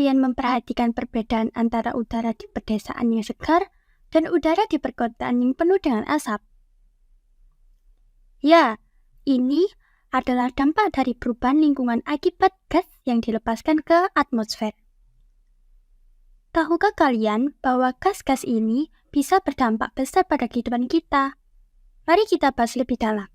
kalian memperhatikan perbedaan antara udara di pedesaan yang segar dan udara di perkotaan yang penuh dengan asap? Ya, ini adalah dampak dari perubahan lingkungan akibat gas yang dilepaskan ke atmosfer. Tahukah kalian bahwa gas-gas ini bisa berdampak besar pada kehidupan kita? Mari kita bahas lebih dalam.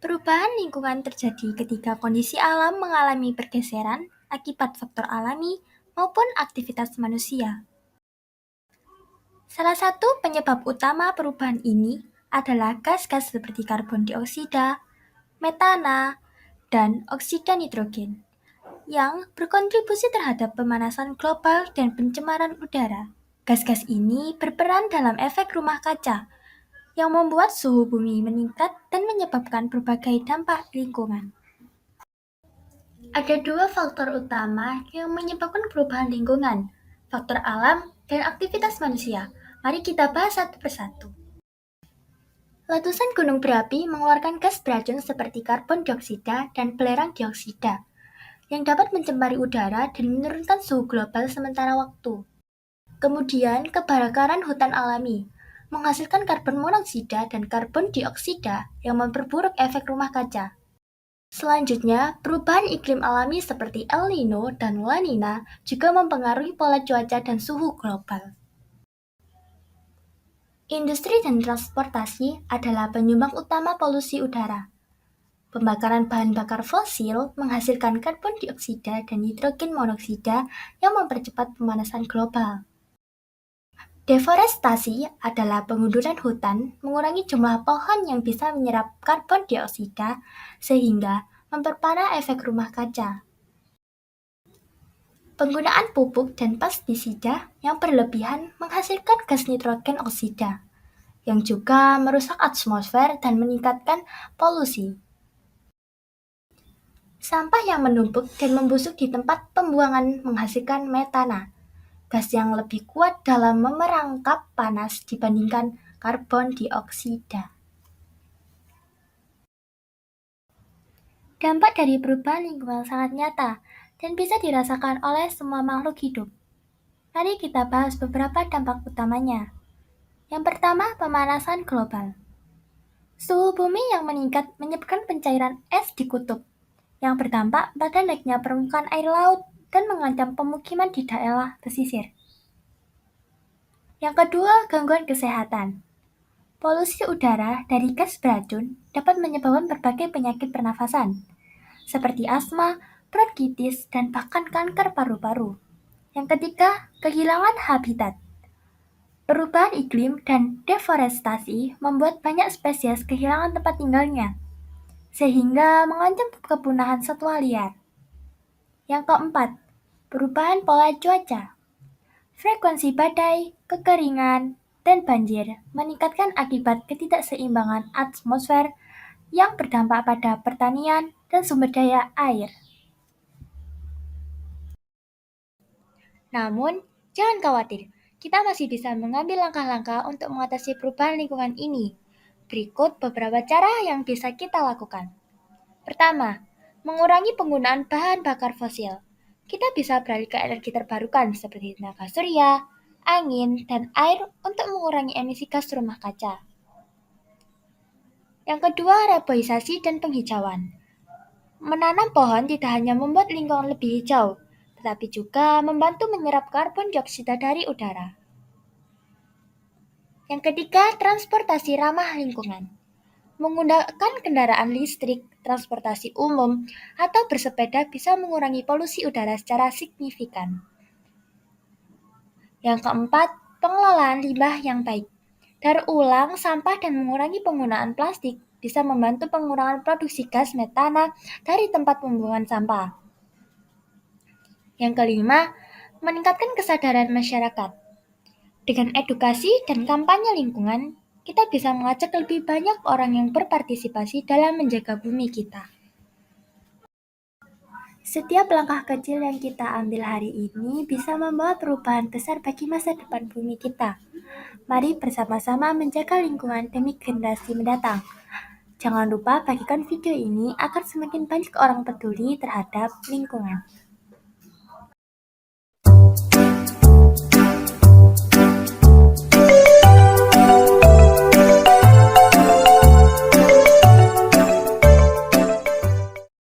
Perubahan lingkungan terjadi ketika kondisi alam mengalami pergeseran akibat faktor alami maupun aktivitas manusia. Salah satu penyebab utama perubahan ini adalah gas-gas seperti karbon dioksida, metana, dan oksida nitrogen yang berkontribusi terhadap pemanasan global dan pencemaran udara. Gas-gas ini berperan dalam efek rumah kaca yang membuat suhu bumi meningkat dan menyebabkan berbagai dampak lingkungan. Ada dua faktor utama yang menyebabkan perubahan lingkungan, faktor alam dan aktivitas manusia. Mari kita bahas satu persatu. Letusan gunung berapi mengeluarkan gas beracun seperti karbon dioksida dan belerang dioksida yang dapat mencemari udara dan menurunkan suhu global sementara waktu. Kemudian, kebakaran hutan alami menghasilkan karbon monoksida dan karbon dioksida yang memperburuk efek rumah kaca. Selanjutnya, perubahan iklim alami seperti El Nino dan La Nina juga mempengaruhi pola cuaca dan suhu global. Industri dan transportasi adalah penyumbang utama polusi udara. Pembakaran bahan bakar fosil menghasilkan karbon dioksida dan nitrogen monoksida yang mempercepat pemanasan global. Deforestasi adalah pengunduran hutan mengurangi jumlah pohon yang bisa menyerap karbon dioksida sehingga memperparah efek rumah kaca. Penggunaan pupuk dan pestisida yang berlebihan menghasilkan gas nitrogen oksida, yang juga merusak atmosfer dan meningkatkan polusi. Sampah yang menumpuk dan membusuk di tempat pembuangan menghasilkan metana, gas yang lebih kuat dalam memerangkap panas dibandingkan karbon dioksida. Dampak dari perubahan lingkungan sangat nyata dan bisa dirasakan oleh semua makhluk hidup. Mari kita bahas beberapa dampak utamanya. Yang pertama, pemanasan global. Suhu bumi yang meningkat menyebabkan pencairan es di kutub, yang berdampak pada naiknya permukaan air laut dan mengancam pemukiman di daerah pesisir. Yang kedua, gangguan kesehatan. Polusi udara dari gas beracun dapat menyebabkan berbagai penyakit pernafasan, seperti asma, bronkitis, dan bahkan kanker paru-paru. Yang ketiga, kehilangan habitat. Perubahan iklim dan deforestasi membuat banyak spesies kehilangan tempat tinggalnya, sehingga mengancam kepunahan satwa liar. Yang keempat, perubahan pola cuaca. Frekuensi badai, kekeringan, dan banjir meningkatkan akibat ketidakseimbangan atmosfer yang berdampak pada pertanian dan sumber daya air. Namun, jangan khawatir, kita masih bisa mengambil langkah-langkah untuk mengatasi perubahan lingkungan ini. Berikut beberapa cara yang bisa kita lakukan. Pertama, mengurangi penggunaan bahan bakar fosil. Kita bisa beralih ke energi terbarukan seperti tenaga surya, angin, dan air untuk mengurangi emisi gas rumah kaca. Yang kedua, reboisasi dan penghijauan. Menanam pohon tidak hanya membuat lingkungan lebih hijau, tetapi juga membantu menyerap karbon dioksida dari udara. Yang ketiga, transportasi ramah lingkungan. Menggunakan kendaraan listrik, transportasi umum, atau bersepeda bisa mengurangi polusi udara secara signifikan. Yang keempat, pengelolaan limbah yang baik. Daur ulang sampah dan mengurangi penggunaan plastik bisa membantu pengurangan produksi gas metana dari tempat pembuangan sampah. Yang kelima, meningkatkan kesadaran masyarakat. Dengan edukasi dan kampanye lingkungan, kita bisa mengajak lebih banyak orang yang berpartisipasi dalam menjaga bumi kita. Setiap langkah kecil yang kita ambil hari ini bisa membawa perubahan besar bagi masa depan bumi kita. Mari bersama-sama menjaga lingkungan demi generasi mendatang. Jangan lupa bagikan video ini agar semakin banyak orang peduli terhadap lingkungan.